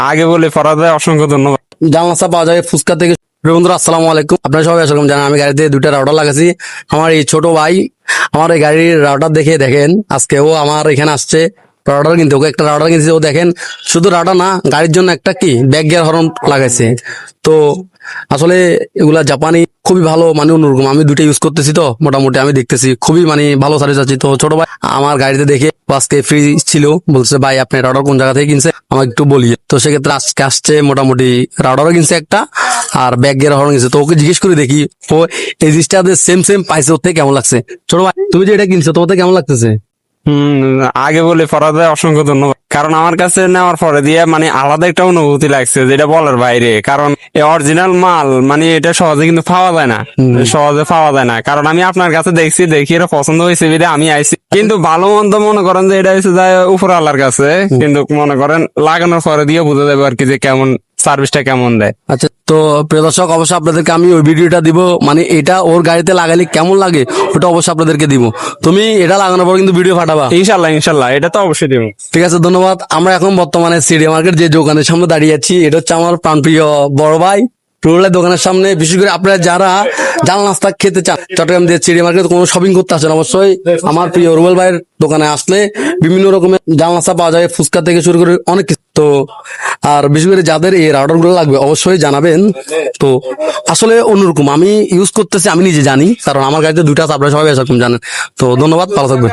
আগে বলে ফরাদায় অসংখ্য ধন্যবাদ। জানলা পাওয়া যায় ফুচকা থেকে। বন্ধুরা আসসালামু আলাইকুম, আপনারা সবাই আসসালাম জানেন আমি গাড়িতে দুইটা রাউটার লাগাইছি। আমার এই ছোট ভাই আমার এই গাড়ির রাউটার দেখে দেখেন আজকে ও আমার এখানে আসছে রাউটার কিনতে। ওকে একটা রাউটার কিনছে, ও দেখেন শুধু রাউটার না গাড়ির জন্য একটা কি ব্যাক গিয়ার হর্ন লাগাইছে। তো আসলে এগুলা জাপানি খুবই ভালো, মানে অন্যরকম। আমি দুইটা ইউজ করতেছি, তো মোটামুটি আমি দেখতেছি খুবই মানে ভালো সার্ভিস আছে। তো ছোট ভাই আমার গাড়িতে দেখে আজকে ফ্রি ছিল, বলছে ভাই আপনি রাউটার কোন জায়গা থেকে কিনছে আমাকে একটু বলিয়ে। তো সেক্ষেত্রে আজকে আসছে মোটামুটি রাউটারও কিনছে একটা, আর ব্যাক গিয়ার হর্ন কিনছে। তো ওকে জিজ্ঞেস করে দেখি ও এই জিনিসটা সেম সেম পাইছে, ওর থেকে কেমন লাগছে। ছোট ভাই তুমি যে এটা কিনছো তোমার থেকে কেমন লাগতেছে? আগে বলে ফরাদায় অসংখ্য ধন্যবাদ, কারণ আমার কাছে নেওয়ার পরে দিয়ে মানে আলাদা একটা অনুভূতি লাগছে যেটা বলার বাইরে। কারণ এই অরিজিনাল মাল মানে এটা সহজে কিন্তু পাওয়া যায় না, সহজে পাওয়া যায় না। কারণ আমি আপনার কাছে দেখছি, দেখি এটা পছন্দ হয়েছে বিধে আমি আইছি। কিন্তু ভালো মন্দ মনে করেন যে এটা হচ্ছে যায় উপর আল্লাহর কাছে, কিন্তু মনে করেন লাগানোর পরে দিয়ে বুঝে যাবে আর কি যে কেমন সার্ভিসটা কেমন দেয়। আচ্ছা, তো প্রিয় দর্শক অবশ্যই আপনাদেরকে আমি ওই ভিডিওটা দিব, মানে এটা ওর গাড়িতে লাগালে কেমন লাগে ওটা অবশ্যই আপনাদেরকে দিব। তুমি এটা লাগানোর পর কিন্তু ভিডিও পাঠাবা। ইনশাল্লাহ ইনশাল্লাহ, এটা তো অবশ্যই দিব। ঠিক আছে, ধন্যবাদ। আমরা এখন বর্তমানে সিডি মার্কেট যে দোকানের সামনে দাঁড়িয়ে আছি, এটা হচ্ছে আমার প্রাণপ্রিয় বড় ভাই রুলের দোকানের সামনে। বিশেষ করে আপনারা যারা জাল নাস্তা খেতে চান চট্টগ্রাম দিয়ে সিডি মার্কেট কোনো শপিং করতে আসেন, অবশ্যই আমার প্রিয় রুবেল ভাইয়ের দোকানে আসলে বিভিন্ন রকমের জাল নাস্তা পাওয়া যায়, ফুচকা থেকে শুরু করে অনেক কিছু। তো আর বিশেষ করে যাদের এই রাউটার গুলো লাগবে অবশ্যই জানাবেন। তো আসলে অন্যরকম আমি ইউজ করতেছি, আমি নিজে জানি, কারণ আমার গাড়িতে দুইটা আছে, আপনারা সবাই এরকম জানেন। তো ধন্যবাদ, ভালো থাকবেন।